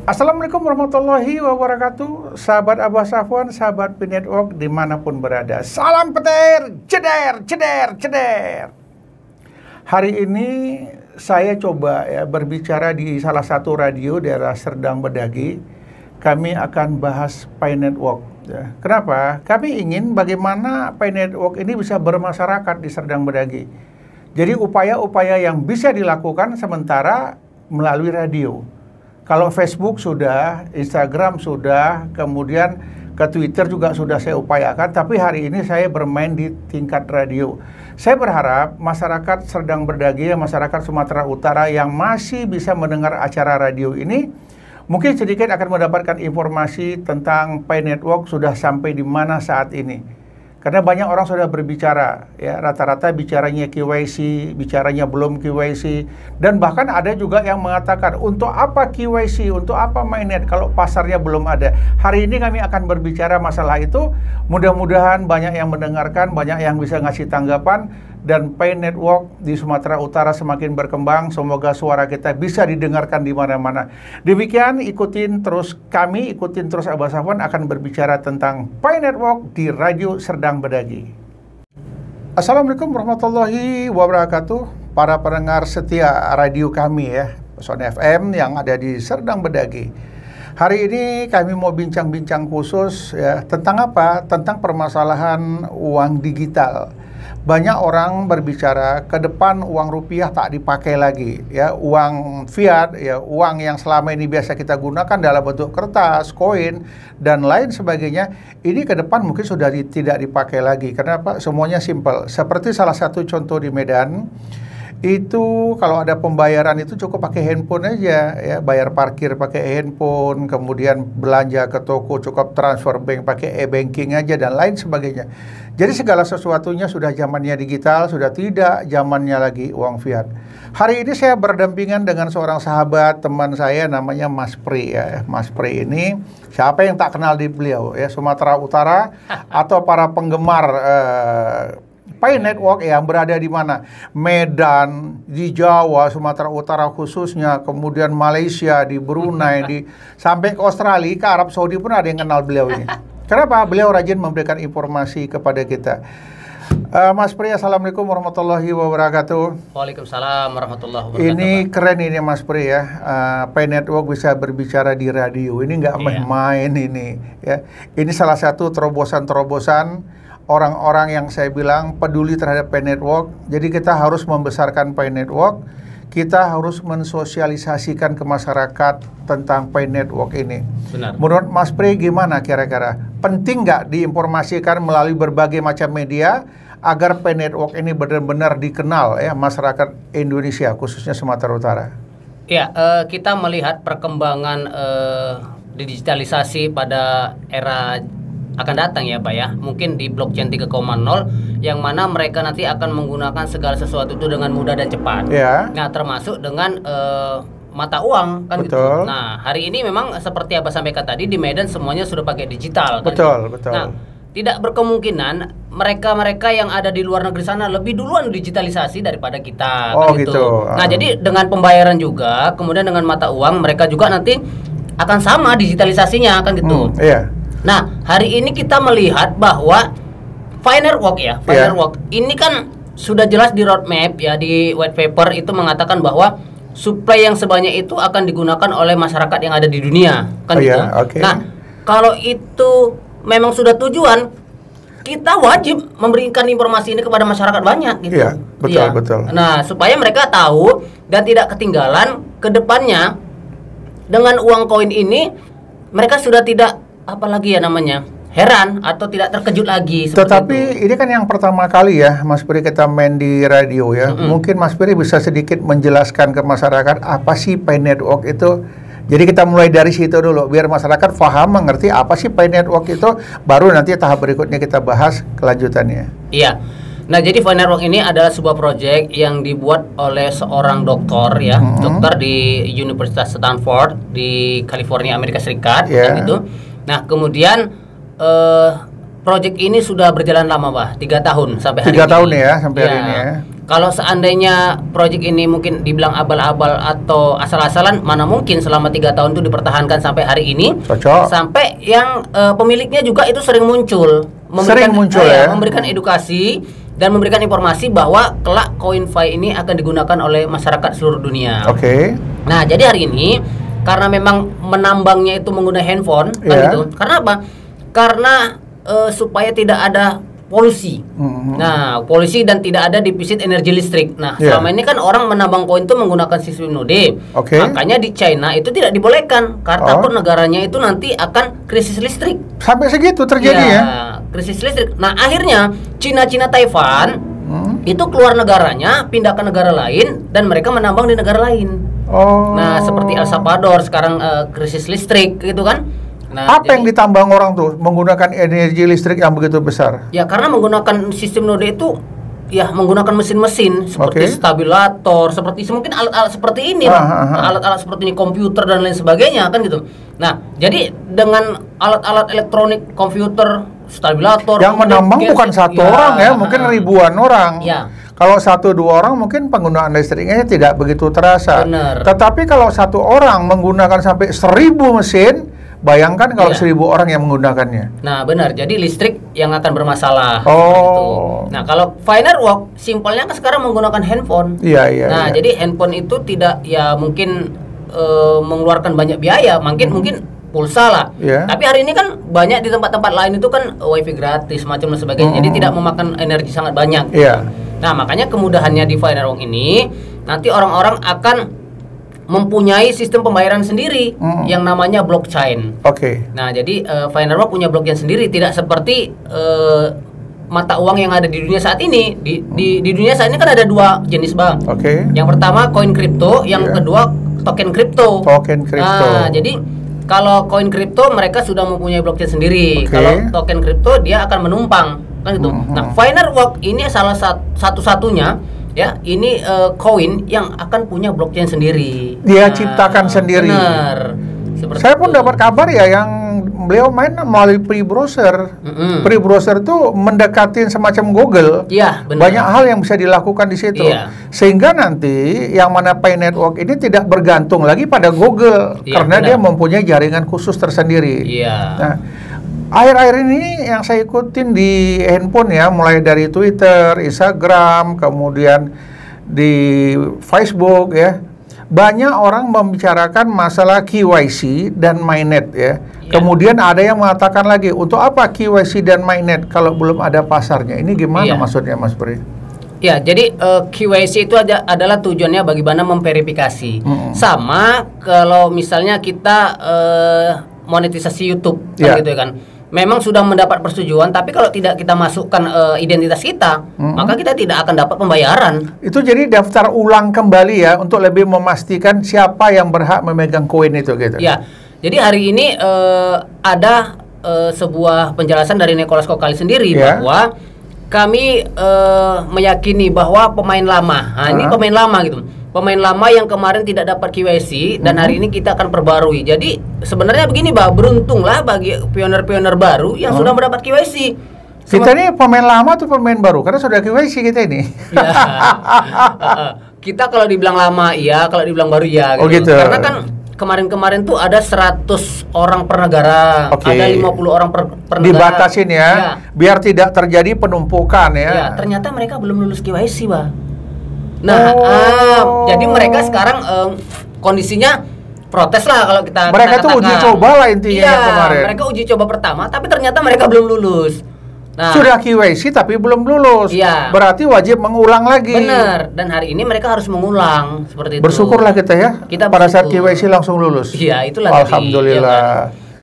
Assalamualaikum warahmatullahi wabarakatuh. Sahabat Abah Safwan, sahabat P-Network dimanapun berada. Salam petir, ceder, ceder, ceder. Hari ini saya coba berbicara di salah satu radio daerah Serdang Bedagi. Kami akan bahas P-Network. Kenapa? Kami ingin bagaimana P-Network ini bisa bermasyarakat di Serdang Bedagi. Jadi upaya-upaya yang bisa dilakukan sementara melalui radio. Kalau Facebook sudah, Instagram sudah, kemudian ke Twitter juga sudah saya upayakan, tapi hari ini saya bermain di tingkat radio. Saya berharap masyarakat Serdang Bedagi, masyarakat Sumatera Utara yang masih bisa mendengar acara radio ini, mungkin sedikit akan mendapatkan informasi tentang P-Network sudah sampai di mana saat ini. Karena banyak orang sudah berbicara, ya rata-rata bicaranya KYC, bicaranya belum KYC, dan bahkan ada juga yang mengatakan untuk apa KYC, untuk apa mainnet kalau pasarnya belum ada. Hari ini kami akan berbicara masalah itu. Mudah-mudahan banyak yang mendengarkan, banyak yang bisa ngasih tanggapan, dan P-Network di Sumatera Utara semakin berkembang. Semoga suara kita bisa didengarkan di mana-mana. Demikian, ikutin terus Abah Safwan akan berbicara tentang P-Network di Radio Serdang Bedagi. Assalamualaikum warahmatullahi wabarakatuh. Para pendengar setia radio kami ya, Pesona FM yang ada di Serdang Bedagi. Hari ini kami mau bincang-bincang khusus ya tentang apa? Tentang permasalahan uang digital. Banyak orang berbicara ke depan uang rupiah tak dipakai lagi ya, uang fiat ya, uang yang selama ini biasa kita gunakan dalam bentuk kertas, koin dan lain sebagainya, ini ke depan mungkin sudah tidak dipakai lagi. Kenapa? Semuanya simpel. Seperti salah satu contoh di Medan, itu kalau ada pembayaran itu cukup pakai handphone aja ya, bayar parkir pakai handphone, kemudian belanja ke toko cukup transfer bank pakai e-banking aja dan lain sebagainya. Jadi segala sesuatunya sudah zamannya digital, sudah tidak zamannya lagi uang fiat. Hari ini saya berdampingan dengan seorang sahabat teman saya namanya Mas Pri ya. Mas Pri ini siapa yang tak kenal di beliau ya, Sumatera Utara atau para penggemar P-Network yang berada di mana? Medan, di Jawa, Sumatera Utara khususnya, kemudian Malaysia, di Brunei, sampai ke Australia, ke Arab Saudi pun ada yang kenal beliau ini. Kenapa? Beliau rajin memberikan informasi kepada kita. Mas Pri, Assalamualaikum warahmatullahi wabarakatuh. Waalaikumsalam warahmatullahi wabarakatuh. Ini keren ini Mas Pri ya, P-Network bisa berbicara di radio. Ini nggak main ini ya. Ini salah satu terobosan-terobosan orang-orang yang saya bilang peduli terhadap P-Network. Jadi kita harus membesarkan P-Network, kita harus mensosialisasikan ke masyarakat tentang P-Network ini. Benar. Menurut Mas Pri gimana kira-kira? Penting nggak diinformasikan melalui berbagai macam media agar P-Network ini benar-benar dikenal ya masyarakat Indonesia khususnya Sumatera Utara? Ya, kita melihat perkembangan digitalisasi pada era akan datang ya Pak ya, mungkin di blockchain 3.0 yang mana mereka nanti akan menggunakan segala sesuatu itu dengan mudah dan cepat. Nah, termasuk dengan mata uang kan. Betul. Gitu. Nah, hari ini memang seperti Abah sampaikan tadi di Medan semuanya sudah pakai digital kan. Betul, gitu. betul. Nah, tidak berkemungkinan mereka-mereka yang ada di luar negeri sana lebih duluan digitalisasi daripada kita kan gitu. Nah, jadi dengan pembayaran juga, kemudian dengan mata uang mereka juga nanti akan sama digitalisasinya kan gitu. Nah, hari ini kita melihat bahwa P-Network ya, P-Network ini kan sudah jelas di roadmap ya, di white paper itu mengatakan bahwa suplai yang sebanyak itu akan digunakan oleh masyarakat yang ada di dunia kan gitu. Nah, kalau itu memang sudah tujuan, kita wajib memberikan informasi ini kepada masyarakat banyak gitu. Betul. Nah, supaya mereka tahu dan tidak ketinggalan ke depannya dengan uang koin ini mereka sudah tidak apalagi ya namanya heran atau tidak terkejut lagi. Tetapi ini kan yang pertama kali ya Mas Pri kita main di radio ya. Mungkin Mas Pri bisa sedikit menjelaskan ke masyarakat apa sih P-Network itu. Jadi kita mulai dari situ dulu biar masyarakat paham mengerti apa sih P-Network itu, baru nanti tahap berikutnya kita bahas kelanjutannya. Iya. Nah, jadi P-Network ini adalah sebuah proyek yang dibuat oleh seorang dokter ya, dokter di Universitas Stanford di California, Amerika Serikat gitu. Nah, kemudian proyek ini sudah berjalan lama, Bah. 3 tahun sampai hari 3 ini. tahun ya sampai hari ini ya. Kalau seandainya proyek ini mungkin dibilang abal-abal atau asal-asalan, mana mungkin selama 3 tahun itu dipertahankan sampai hari ini. Cocok. Sampai yang pemiliknya juga itu sering muncul, memberikan edukasi dan memberikan informasi bahwa kelak Coinfi ini akan digunakan oleh masyarakat seluruh dunia. Oke. Nah, jadi hari ini karena memang menambangnya itu menggunakan handphone, kan gitu. Karena apa? Karena supaya tidak ada polusi. Nah, polusi dan tidak ada defisit energi listrik. Nah, selama ini kan orang menambang koin itu menggunakan sistem node. Makanya di China itu tidak dibolehkan karena takut negaranya itu nanti akan krisis listrik. Sampai segitu terjadi ya? Krisis listrik. Nah, akhirnya Cina Taiwan itu keluar negaranya, pindah ke negara lain dan mereka menambang di negara lain. Nah, seperti El Salvador sekarang krisis listrik gitu kan. Nah, apa yang ditambang orang tuh menggunakan energi listrik yang begitu besar? Ya karena menggunakan sistem node itu ya menggunakan mesin-mesin seperti stabilator, seperti mungkin alat-alat seperti ini, alat-alat seperti ini, komputer dan lain sebagainya kan gitu. Nah, jadi dengan alat-alat elektronik, komputer, stabilator yang menambang bukan satu orang ya, mungkin ribuan orang. Ya. Kalau 1-2 orang mungkin penggunaan listriknya tidak begitu terasa. Benar. Tetapi kalau 1 orang menggunakan sampai 1000 mesin, bayangkan kalau 1000 orang yang menggunakannya. Nah, benar. Jadi listrik yang akan bermasalah. Gitu. Nah, kalau Firework simpelnya kan sekarang menggunakan handphone. Nah, jadi handphone itu tidak ya mungkin mengeluarkan banyak biaya, mungkin pulsa lah. Tapi hari ini kan banyak di tempat-tempat lain itu kan wifi gratis macam dan sebagainya. Jadi tidak memakan energi sangat banyak. Nah, makanya kemudahannya di Firework ini nanti orang-orang akan mempunyai sistem pembayaran sendiri yang namanya blockchain. Nah, jadi Firework punya blockchain sendiri, tidak seperti mata uang yang ada di dunia saat ini. Di dunia saat ini kan ada 2 jenis, Bang. Yang pertama koin kripto, yang kedua token kripto. Nah, jadi kalau koin kripto mereka sudah mempunyai blockchain sendiri. Kalau token kripto dia akan menumpang, kan gitu. Nah, Firework ini salah satu-satunya ya, ini koin yang akan punya blockchain sendiri. Dia ciptakan sendiri. Benar. Saya pun dapat kabar ya yang beliau main melalui pre-browser. Pre-browser itu mendekatin semacam Google. Banyak hal yang bisa dilakukan di situ. Sehingga nanti yang mana Pi Network ini tidak bergantung lagi pada Google karena dia mempunyai jaringan khusus tersendiri. Nah, akhir-akhir ini yang saya ikutin di handphone ya, mulai dari Twitter, Instagram, kemudian di Facebook ya, banyak orang membicarakan masalah KYC dan mainnet ya. Kemudian ada yang mengatakan lagi, untuk apa KYC dan mainnet kalau belum ada pasarnya? Ini gimana maksudnya, Mas Pri? Ya, jadi KYC itu adalah tujuannya bagaimana memverifikasi. Sama kalau misalnya kita monetisasi YouTube kan gitu kan. Memang sudah mendapat persetujuan, tapi kalau tidak kita masukkan identitas kita, maka kita tidak akan dapat pembayaran. Itu jadi daftar ulang kembali ya, untuk lebih memastikan siapa yang berhak memegang koin itu gitu. Ya, jadi hari ini ada sebuah penjelasan dari Nicholas Kokali sendiri bahwa kami meyakini bahwa pemain lama, ini pemain lama gitu. Pemain lama yang kemarin tidak dapat KYC dan hari ini kita akan perbarui. Jadi sebenarnya begini, Bah, beruntunglah bagi pioner-pioner baru yang sudah mendapat KYC. Kita ini pemain lama atau pemain baru? Karena sudah KYC kita ini. Kita kalau dibilang lama iya, kalau dibilang baru iya gitu. Karena kan kemarin-kemarin tuh ada 100 orang per negara, ada 50 orang per negara. Dibatasin ya, biar tidak terjadi penumpukan ya. Ternyata mereka belum lulus KYC, Bah. Nah, jadi mereka sekarang kondisinya protes lah kalau kita mereka tuh uji coba lah intinya kemarin. Mereka uji coba pertama, tapi ternyata mereka belum lulus. Nah, sudah KYC tapi belum lulus. Berarti wajib mengulang lagi. Benar. Dan hari ini mereka harus mengulang seperti itu. Bersyukurlah kita ya. Pada saat KYC langsung lulus. Iya, itulah. Alhamdulillah.